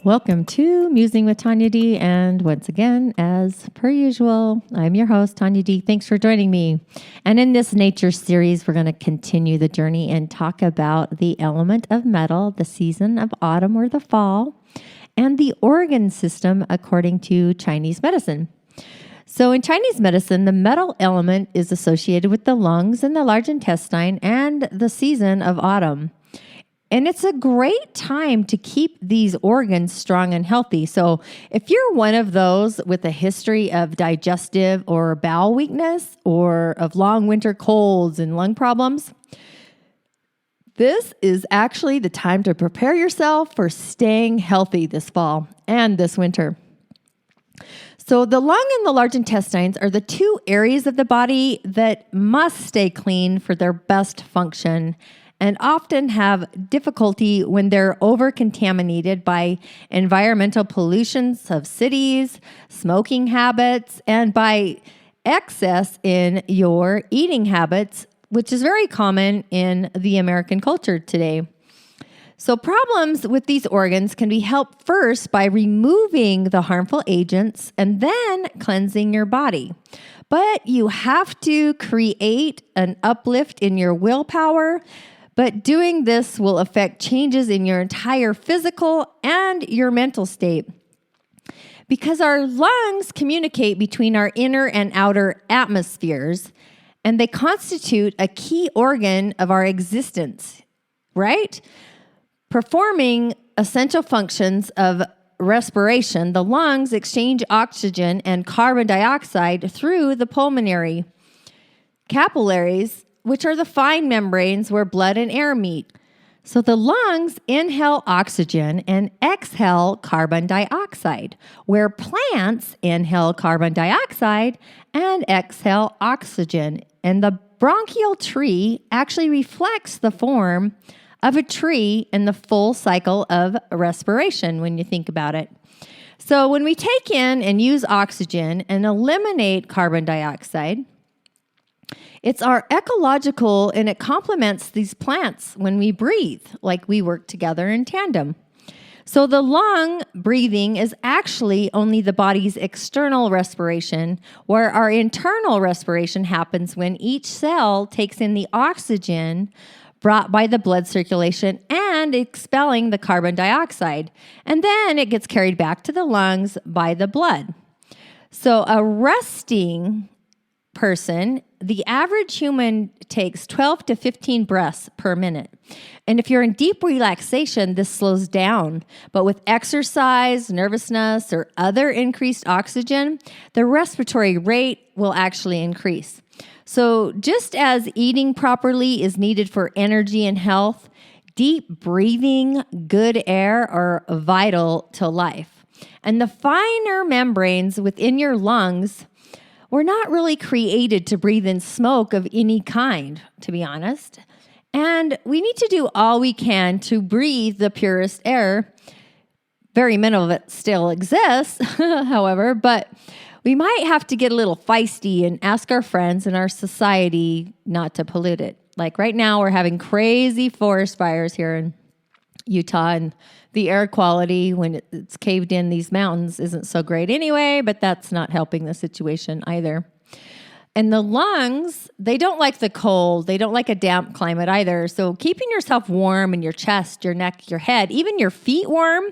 Welcome to Musing with Tanya D. And once again, as per usual, I'm your host, Tanya D. Thanks for joining me. And in this nature series, we're going to continue the journey and talk about the element of metal, the season of autumn or the fall, and the organ system according to Chinese medicine. So in Chinese medicine, the metal element is associated with the lungs and the large intestine and the season of autumn. And it's a great time to keep these organs strong and healthy. So if you're one of those with a history of digestive or bowel weakness or of long winter colds and lung problems, this is actually the time to prepare yourself for staying healthy this fall and this winter. So the lung and the large intestines are the two areas of the body that must stay clean for their best function and often have difficulty when they're over-contaminated by environmental pollutions of cities, smoking habits, and by excess in your eating habits, which is very common in the American culture today. So problems with these organs can be helped first by removing the harmful agents and then cleansing your body. But you have to create an uplift in your willpower. But doing this will affect changes in your entire physical and your mental state. Because our lungs communicate between our inner and outer atmospheres, and they constitute a key organ of our existence, right? Performing essential functions of respiration, the lungs exchange oxygen and carbon dioxide through the pulmonary capillaries, which are the fine membranes where blood and air meet. So the lungs inhale oxygen and exhale carbon dioxide, where plants inhale carbon dioxide and exhale oxygen. And the bronchial tree actually reflects the form of a tree in the full cycle of respiration when you think about it. So when we take in and use oxygen and eliminate carbon dioxide, it's our ecological, and it complements these plants when we breathe, like we work together in tandem. So the lung breathing is actually only the body's external respiration, where our internal respiration happens when each cell takes in the oxygen brought by the blood circulation and expelling the carbon dioxide. And then it gets carried back to the lungs by the blood. So a resting person, the average human takes 12 to 15 breaths per minute. And if you're in deep relaxation, this slows down. But with exercise, nervousness, or other increased oxygen, the respiratory rate will actually increase. So just as eating properly is needed for energy and health, deep breathing, good air are vital to life. And the finer membranes within your lungs were not really created to breathe in smoke of any kind, to be honest. And we need to do all we can to breathe the purest air. Very minimal of it still exists, however, but we might have to get a little feisty and ask our friends in our society not to pollute it. Like right now, we're having crazy forest fires here in Utah, and the air quality when it's caved in these mountains isn't so great anyway, but that's not helping the situation either. And the lungs, they don't like the cold. They don't like a damp climate either. So keeping yourself warm in your chest, your neck, your head, even your feet warm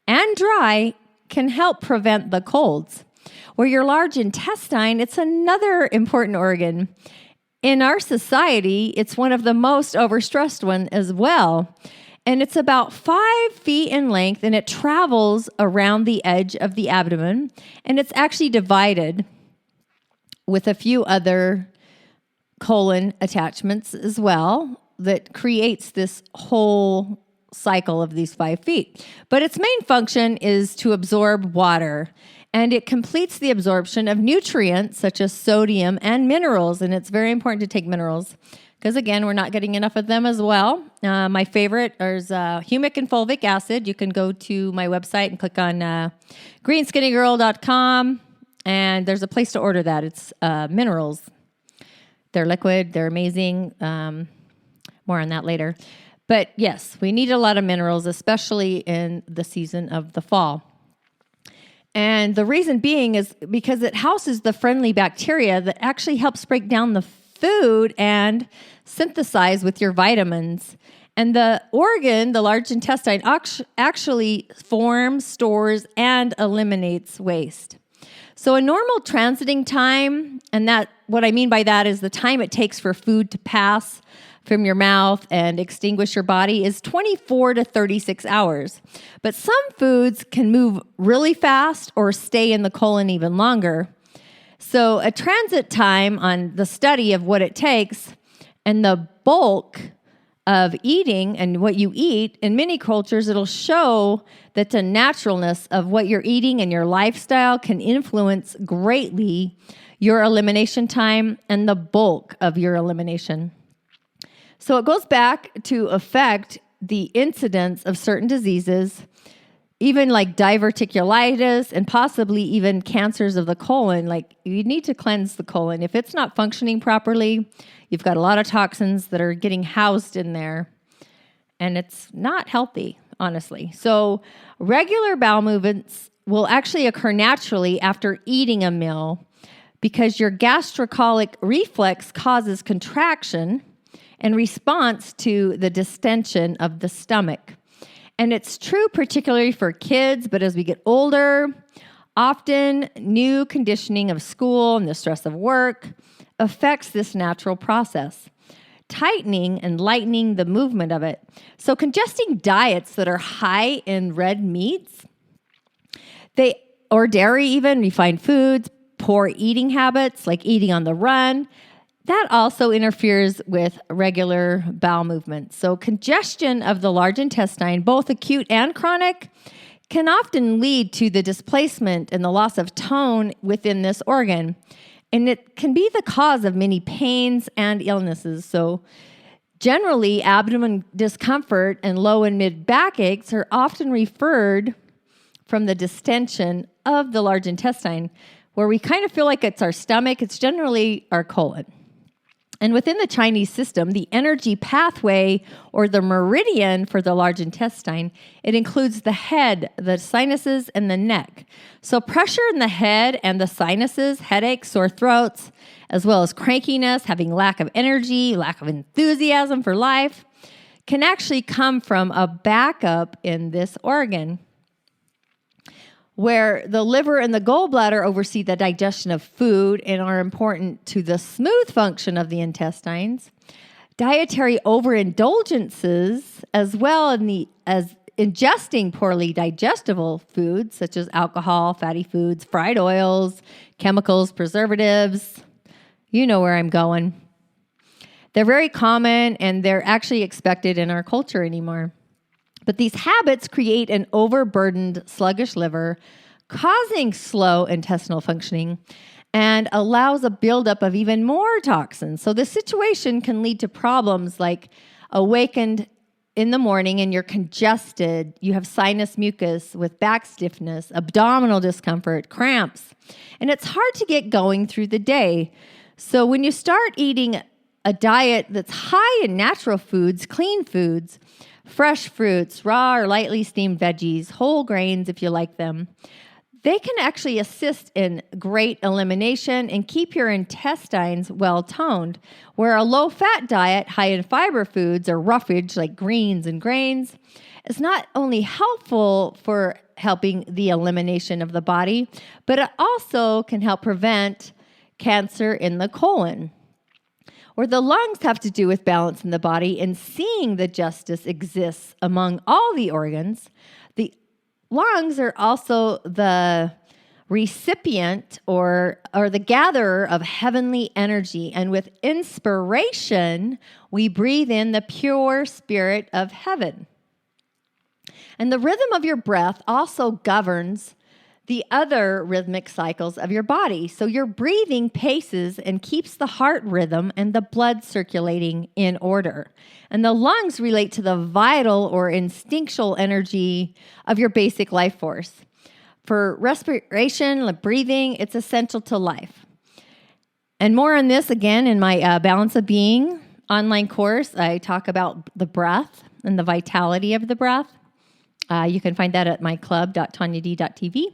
and dry can help prevent the colds. Where your large intestine, it's another important organ. In our society, it's one of the most overstressed ones as well. And it's about 5 feet in length, and it travels around the edge of the abdomen. And it's actually divided with a few other colon attachments as well that creates this whole cycle of these 5 feet. But its main function is to absorb water. And it completes the absorption of nutrients such as sodium and minerals. And it's very important to take minerals because, again, we're not getting enough of them as well. My favorite is humic and fulvic acid. You can go to my website and click on greenskinnnygirl.com, and there's a place to order that. It's minerals. They're liquid. They're amazing. More on that later. But yes, we need a lot of minerals, especially in the season of the fall. And the reason being is because it houses the friendly bacteria that actually helps break down the food and synthesize with your vitamins. And the organ, the large intestine, actually forms, stores, and eliminates waste. So a normal transiting time, and that what I mean by that is the time it takes for food to pass from your mouth and extinguish your body, is 24 to 36 hours. But some foods can move really fast or stay in the colon even longer. So a transit time on the study of what it takes and the bulk of eating and what you eat, in many cultures, it'll show that the naturalness of what you're eating and your lifestyle can influence greatly your elimination time and the bulk of your elimination. So it goes back to affect the incidence of certain diseases, even like diverticulitis and possibly even cancers of the colon. Like, you need to cleanse the colon. If it's not functioning properly, you've got a lot of toxins that are getting housed in there, and it's not healthy, honestly. So regular bowel movements will actually occur naturally after eating a meal because your gastrocolic reflex causes contraction in response to the distension of the stomach. And it's true particularly for kids, but as we get older, often new conditioning of school and the stress of work affects this natural process, tightening and lightening the movement of it. So congesting diets that are high in red meats, or dairy even, refined foods, poor eating habits like eating on the run, that also interferes with regular bowel movements. So congestion of the large intestine, both acute and chronic, can often lead to the displacement and the loss of tone within this organ. And it can be the cause of many pains and illnesses. So generally, abdomen discomfort and low and mid back aches are often referred from the distension of the large intestine, where we kind of feel like it's our stomach. It's generally our colon. And within the Chinese system, the energy pathway or the meridian for the large intestine, it includes the head, the sinuses, and the neck. So pressure in the head and the sinuses, headaches, sore throats, as well as crankiness, having lack of energy, lack of enthusiasm for life, can actually come from a backup in this organ, where the liver and the gallbladder oversee the digestion of food and are important to the smooth function of the intestines. Dietary overindulgences, as well as ingesting poorly digestible foods, such as alcohol, fatty foods, fried oils, chemicals, preservatives. You know where I'm going. They're very common, and they're actually expected in our culture anymore. But these habits create an overburdened, sluggish liver, causing slow intestinal functioning, and allows a buildup of even more toxins. So this situation can lead to problems like awakened in the morning and you're congested, you have sinus mucus with back stiffness, abdominal discomfort, cramps, and it's hard to get going through the day. So when you start eating a diet that's high in natural foods, clean foods, fresh fruits, raw or lightly steamed veggies, whole grains if you like them, they can actually assist in great elimination and keep your intestines well toned, where a low-fat diet, high in fiber foods or roughage like greens and grains is not only helpful for helping the elimination of the body, but it also can help prevent cancer in the colon. Or the lungs have to do with balance in the body and seeing that justice exists among all the organs. The lungs are also the recipient or the gatherer of heavenly energy. And with inspiration, we breathe in the pure spirit of heaven. And the rhythm of your breath also governs the other rhythmic cycles of your body. So your breathing paces and keeps the heart rhythm and the blood circulating in order. And the lungs relate to the vital or instinctual energy of your basic life force. For respiration, breathing, it's essential to life. And more on this again in my Balance of Being online course, I talk about the breath and the vitality of the breath. You can find that at myclub.tanyad.tv.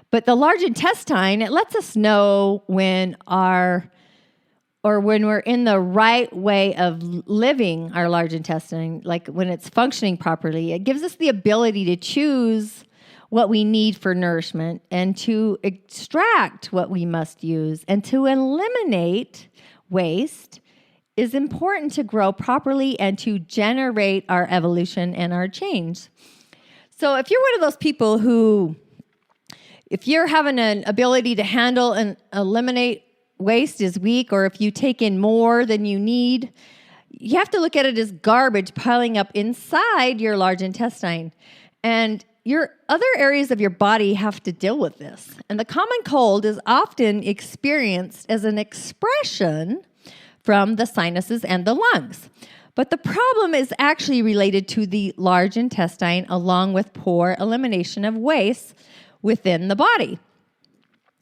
But the large intestine, it lets us know when we're in the right way of living our large intestine, like when it's functioning properly. It gives us the ability to choose what we need for nourishment and to extract what we must use and to eliminate waste is important to grow properly and to generate our evolution and our change. So if you're one of those people who, if you're having an ability to handle and eliminate waste is weak, or if you take in more than you need, you have to look at it as garbage piling up inside your large intestine. And your other areas of your body have to deal with this. And the common cold is often experienced as an expression from the sinuses and the lungs. But the problem is actually related to the large intestine along with poor elimination of waste within the body.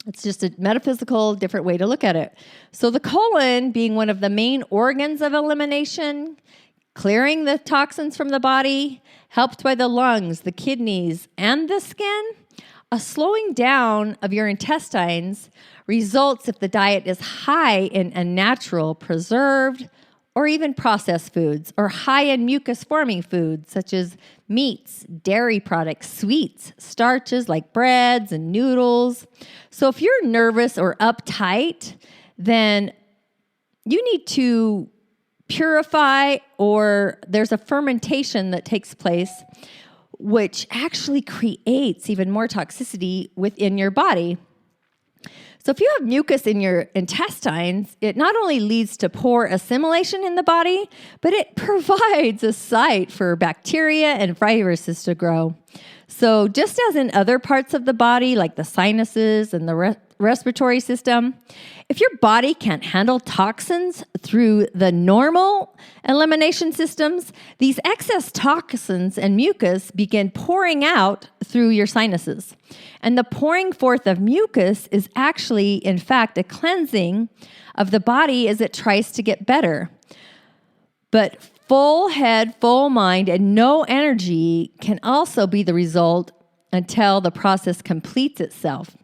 It's just a metaphysical, different way to look at it. So the colon being one of the main organs of elimination, clearing the toxins from the body, helped by the lungs, the kidneys, and the skin, a slowing down of your intestines results if the diet is high in unnatural, preserved, or even processed foods, or high in mucus-forming foods such as meats, dairy products, sweets, starches like breads and noodles. So if you're nervous or uptight, then you need to purify, or there's a fermentation that takes place which actually creates even more toxicity within your body. So if you have mucus in your intestines, it not only leads to poor assimilation in the body, but it provides a site for bacteria and viruses to grow. So just as in other parts of the body, like the sinuses and the respiratory system, if your body can't handle toxins through the normal elimination systems, these excess toxins and mucus begin pouring out through your sinuses. And the pouring forth of mucus is actually, in fact, a cleansing of the body as it tries to get better. But full head, full mind, and no energy can also be the result until the process completes itself.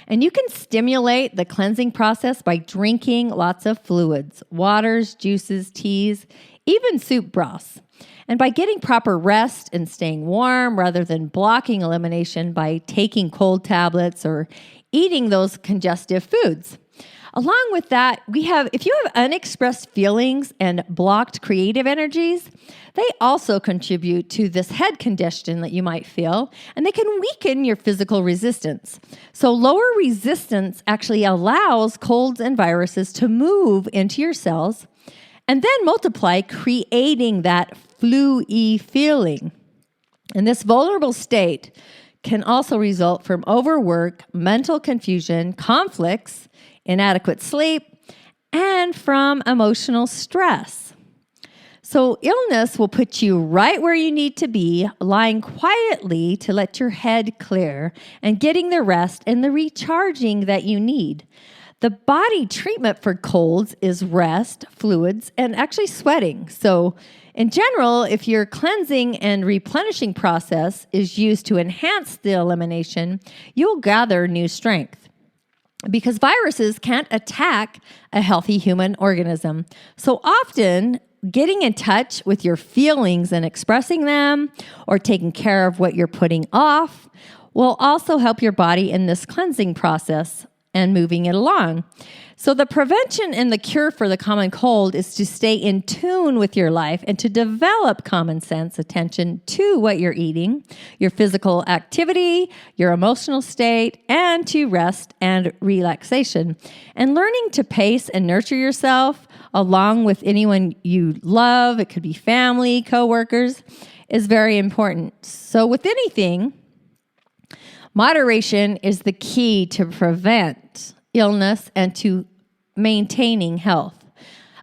And you can stimulate the cleansing process by drinking lots of fluids, waters, juices, teas, even soup broths. And by getting proper rest and staying warm rather than blocking elimination by taking cold tablets or eating those congestive foods. Along with that, if you have unexpressed feelings and blocked creative energies, they also contribute to this head congestion that you might feel, and they can weaken your physical resistance. So lower resistance actually allows colds and viruses to move into your cells and then multiply, creating that flu-y feeling. And this vulnerable state can also result from overwork, mental confusion, conflicts, inadequate sleep, and from emotional stress. So illness will put you right where you need to be, lying quietly to let your head clear and getting the rest and the recharging that you need. The body treatment for colds is rest, fluids, and actually sweating. So in general, if your cleansing and replenishing process is used to enhance the elimination, you'll gather new strength. Because viruses can't attack a healthy human organism. So often, getting in touch with your feelings and expressing them or taking care of what you're putting off will also help your body in this cleansing process and moving it along. So the prevention and the cure for the common cold is to stay in tune with your life and to develop common sense attention to what you're eating, your physical activity, your emotional state, and to rest and relaxation. And learning to pace and nurture yourself along with anyone you love, it could be family, coworkers, is very important. So with anything, moderation is the key to prevent illness and to maintaining health.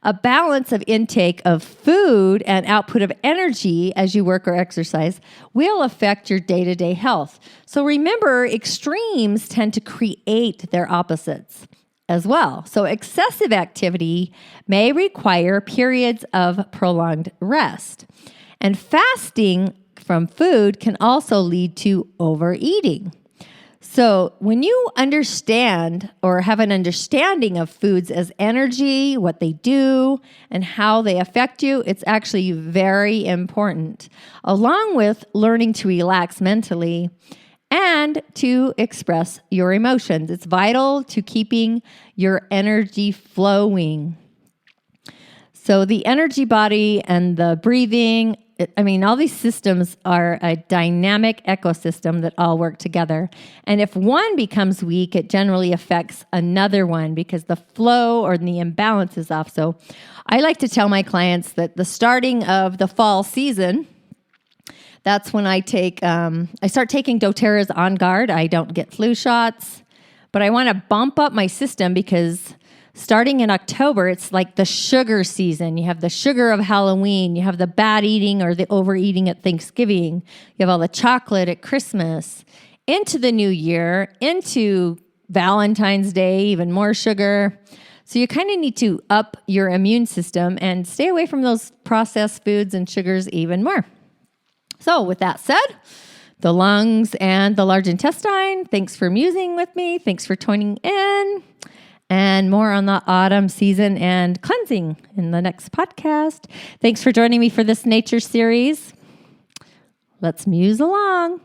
A balance of intake of food and output of energy as you work or exercise will affect your day-to-day health. So remember, extremes tend to create their opposites. as well. So excessive activity may require periods of prolonged rest. And fasting from food can also lead to overeating. So when you understand or have an understanding of foods as energy, what they do, and how they affect you, it's actually very important, along with learning to relax mentally and to express your emotions. It's vital to keeping your energy flowing. So the energy body and the breathing, all these systems are a dynamic ecosystem that all work together. And if one becomes weak, it generally affects another one because the flow or the imbalance is off. So I like to tell my clients that the starting of the fall season, that's when I start taking doTERRA's On Guard. I don't get flu shots, but I want to bump up my system because starting in October, it's like the sugar season. You have the sugar of Halloween. You have the bad eating or the overeating at Thanksgiving. You have all the chocolate at Christmas. Into the new year, into Valentine's Day, even more sugar. So you kind of need to up your immune system and stay away from those processed foods and sugars even more. So with that said, the lungs and the large intestine, thanks for musing with me. Thanks for tuning in. And more on the autumn season and cleansing in the next podcast. Thanks for joining me for this nature series. Let's muse along.